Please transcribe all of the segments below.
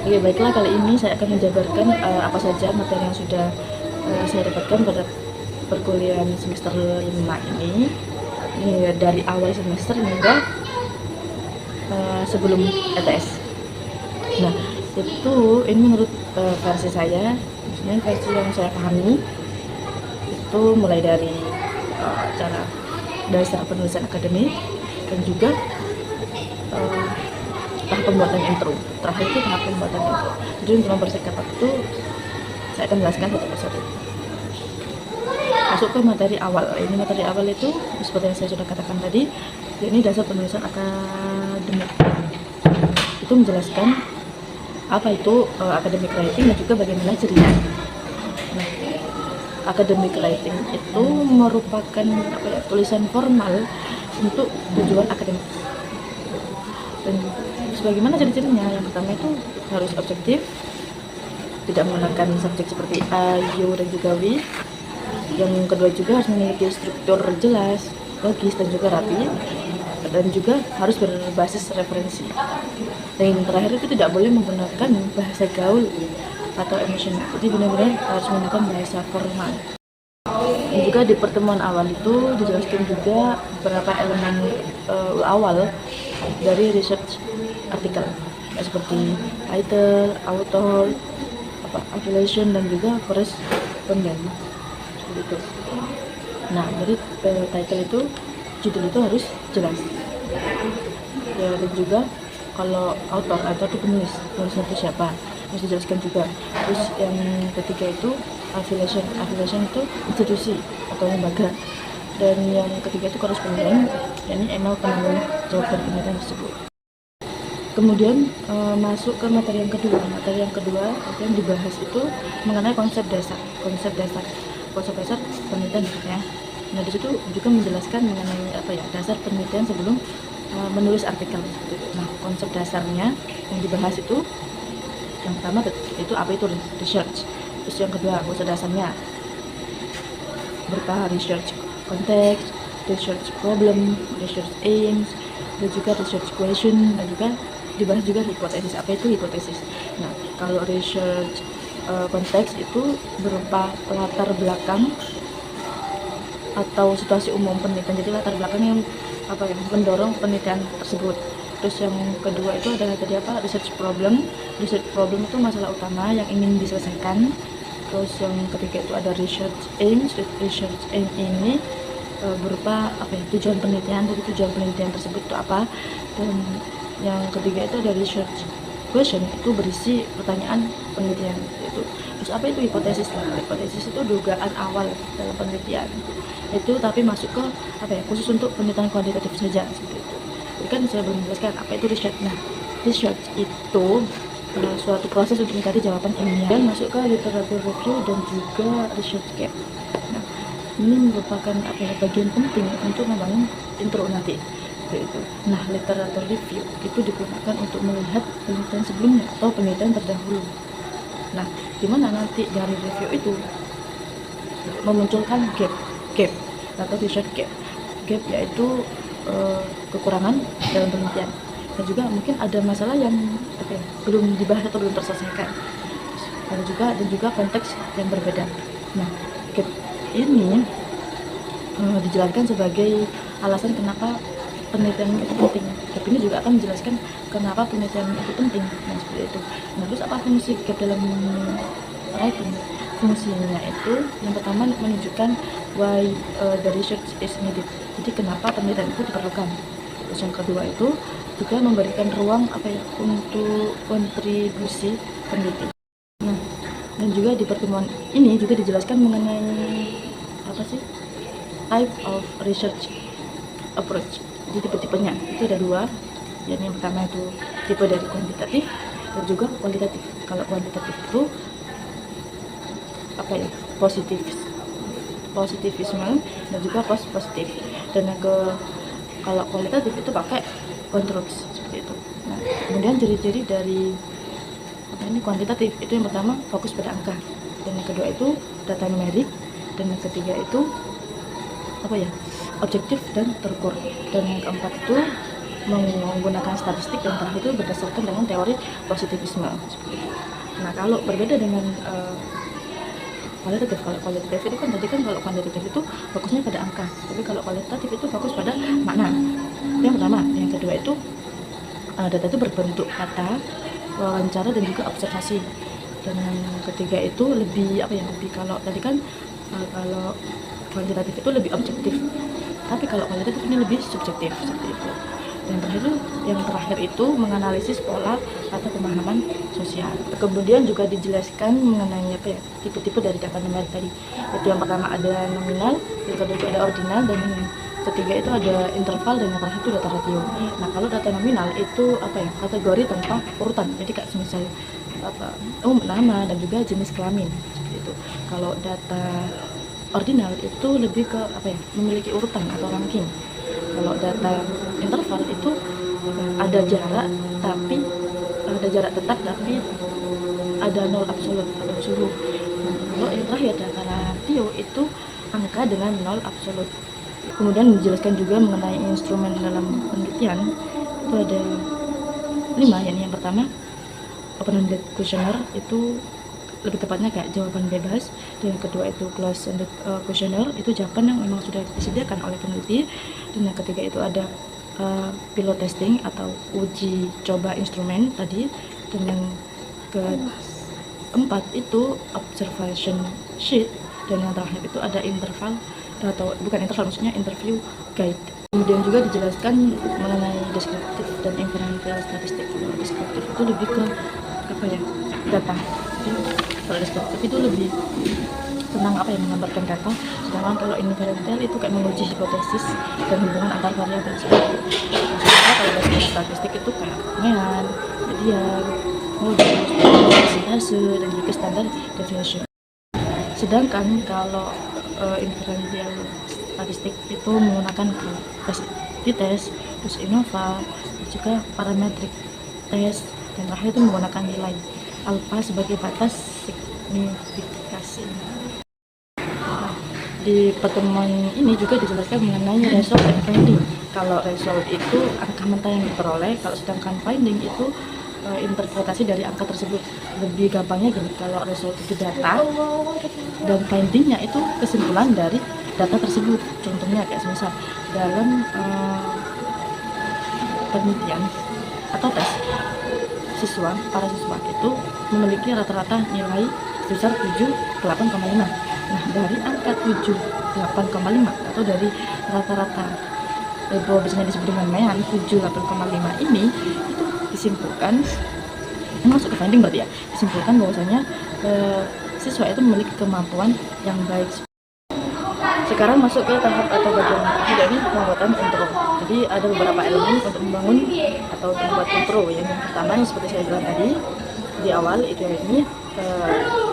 Oke, baiklah, kali ini saya akan menjabarkan apa saja materi yang sudah saya dapatkan pada perkuliahan semester 5 ini, dari awal semester hingga sebelum ETS. Nah, itu ini menurut versi saya, maksudnya versi yang saya pahami itu mulai dari cara dasar penulisan akademik dan juga tahap pembuatan intro. Terakhir itu tahap pembuatan intro. Jadi untuk mempersingkat waktu, saya akan jelaskan satu persatu. Masuk ke materi awal. Ini materi awal itu seperti yang saya sudah katakan tadi, ini dasar penulisan akademik. Itu menjelaskan apa itu academic writing dan juga bagaimana cirinya. Nah, academic writing itu merupakan tulisan formal untuk tujuan akademik. Dan sebagaimana ciri-cirinya, yang pertama itu harus objektif, tidak menggunakan subjek seperti A, U, dan juga W. Yang kedua juga harus memiliki struktur jelas, logis, dan juga rapi, dan juga harus berbasis referensi. Dan yang terakhir itu tidak boleh menggunakan bahasa gaul atau emosional, jadi benar-benar harus menggunakan bahasa formal. Dan juga di pertemuan awal itu dijelaskan juga beberapa elemen awal dari research artikel, seperti title, author, affiliation, dan juga koresponden, seperti itu. Nah, dari title itu, judul itu harus jelas ya, dan juga kalau author itu penulisnya itu siapa, harus dijelaskan juga. Terus yang ketiga itu affiliation itu institusi atau lembaga, dan yang ketiga itu koresponden, yakni email penanggung jawab dari penelitian tersebut. Kemudian masuk ke materi yang kedua. Materi yang kedua yang dibahas itu mengenai konsep dasar penelitian ya. Nah, di situ juga menjelaskan mengenai dasar penelitian sebelum menulis artikel. Nah, konsep dasarnya yang dibahas itu, yang pertama itu apa itu research. Terus yang kedua, konsep dasarnya berupa research konteks, research problem, research aims, dan juga research question, dan juga dibahas juga hipotesis. Apa itu hipotesis? Nah, kalau research konteks itu berupa latar belakang atau situasi umum penelitian, jadi latar belakang yang mendorong penelitian tersebut. Terus yang kedua itu adalah tadi research problem itu masalah utama yang ingin diselesaikan. Terus yang ketiga itu ada research aim ini berupa tujuan penelitian, jadi tujuan penelitian tersebut itu apa. Dan yang ketiga itu ada research question, itu berisi pertanyaan penelitian itu. Terus apa itu hipotesis? Hipotesis itu dugaan awal dalam penelitian itu, tapi masuk ke khusus untuk penelitian kuantitatif saja, seperti itu. Jadi kan saya belum menjelaskan apa itu research. Nah, research itu suatu proses untuk mencari jawaban ilmiah, dan masuk ke literature review dan juga research gap. Nah, ini merupakan bagian penting untuk membangun intro nanti. Itu. Nah, literature review itu digunakan untuk melihat penelitian sebelumnya atau penelitian terdahulu. Nah, dimana nanti dari review itu memunculkan gap atau research gap yaitu kekurangan dalam penelitian, dan juga mungkin ada masalah yang belum dibahas atau belum terselesaikan. Dan juga konteks yang berbeda. Nah, gap ini dijelaskan sebagai alasan kenapa penelitian itu penting. Gap ini juga akan menjelaskan kenapa penelitian itu penting. Nah, seperti itu. Nah, terus apa fungsi gap dalam writing? Fungsinya itu yang pertama menunjukkan why the research is needed. Jadi kenapa penelitian itu diperlukan. Terus yang kedua itu juga memberikan ruang untuk kontribusi peneliti. Nah, dan juga di pertemuan ini juga dijelaskan mengenai type of research approach. Jadi tipe-tipenya itu ada dua. Yang pertama itu tipe dari kuantitatif dan juga kualitatif. Kalau kuantitatif itu positivisme dan juga post positif. Dan kalau kualitatif itu pakai controls, seperti itu. Nah, kemudian ciri-ciri dari kuantitatif itu yang pertama fokus pada angka, dan yang kedua itu data numerik, dan yang ketiga itu objektif dan terukur, dan yang keempat itu menggunakan statistik, dan terakhir itu berdasarkan dengan teori positivisme. Nah, kalau berbeda dengan kualitatif, kalau kualitatif itu kan tadi kan, kalau kuantitatif itu fokusnya pada angka, tapi kalau kualitatif itu fokus pada makna. Itu yang pertama. Yang kedua itu data itu berbentuk kata, wawancara, dan juga observasi. Dan yang ketiga itu lebih lebih, kalau tadi kan kalau kuantitatif itu lebih objektif, tapi kalau kualitatif ini lebih subjektif, seperti itu. Dan yang terakhir itu menganalisis pola atau pemahaman sosial. Kemudian juga dijelaskan mengenai tipe-tipe dari data numerik tadi. Itu yang pertama ada nominal, yang kedua itu ada ordinal, dan yang ketiga itu ada interval, dan yang terakhir itu data ratio. Nah, kalau data nominal itu kategori tanpa urutan. Jadi kayak misalnya nama dan juga jenis kelamin, seperti itu. Kalau data ordinal itu lebih ke memiliki urutan atau ranking. Kalau data interval itu ada jarak tetap, tapi ada nol absolut atau suhu. Kalau yang terakhir data ratio itu angka dengan nol absolut. Kemudian dijelaskan juga mengenai instrumen dalam penelitian. Itu ada 5, yakni yang pertama open-ended questionnaire, itu lebih tepatnya kayak jawaban bebas. Dan yang kedua itu closed-ended questionnaire, itu jawaban yang memang sudah disediakan oleh peneliti. Dan yang ketiga itu ada pilot testing atau uji coba instrumen tadi. Dan yang keempat itu observation sheet. Dan yang terakhir itu ada interval, atau bukan interval, maksudnya interview guide. Kemudian juga dijelaskan mengenai deskriptif dan inferential statistik. Kalau deskriptif itu lebih ke data. Kalau deskriptif itu lebih tentang menggambarkan data, sedangkan kalau inferential itu kayak menguji hipotesis dan hubungan antar variabel. Sementara kalau deskriptif statistik itu kayak kemean, median, modus, persentase, dan juga standar deviation. Sedangkan kalau inferential statistik itu menggunakan t-test, terus ANOVA, juga parametric test, dan terakhir itu menggunakan nilai alpha sebagai batas signifikasi. Di pertemuan ini juga dijelaskan mengenai result dan finding. Kalau result itu angka mentah yang diperoleh, kalau sedangkan finding itu interpretasi dari angka tersebut. Lebih gampangnya gini, kalau result itu data dan findingnya itu kesimpulan dari data tersebut. Contohnya kayak misal dalam penelitian atau tes, para siswa itu memiliki rata-rata nilai sebesar 78,5. Nah, dari angka 78,5 atau dari rata-rata biasanya disebut dengan mean 78,5 ini, itu disimpulkan, masuk ke finding berarti ya, disimpulkan bahwasanya siswa itu memiliki kemampuan yang baik. Sekarang masuk ke tahap atau bagian ini pembuatan intro. Jadi ada beberapa elemen untuk membangun atau membuat intro. Yang pertama seperti saya bilang tadi di awal, itu ini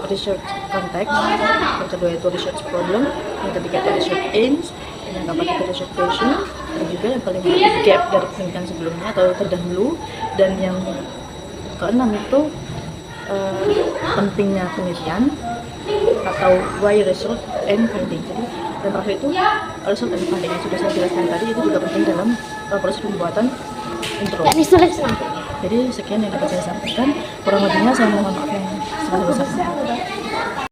research context, yang kedua itu research problem, yang ketiga itu research aims, yang keempat itu research question, dan juga yang paling gap dari penelitian sebelumnya atau terdahulu, dan yang keenam itu pentingnya penelitian atau why result and finding. Jadi yang terakhir itu result and finding yang sudah saya jelaskan tadi, itu juga penting dalam proses pembuatan intro. Jadi sekian yang dapat saya sampaikan, kurang lebihnya saya mohon maaf yang sebesar-besarnya.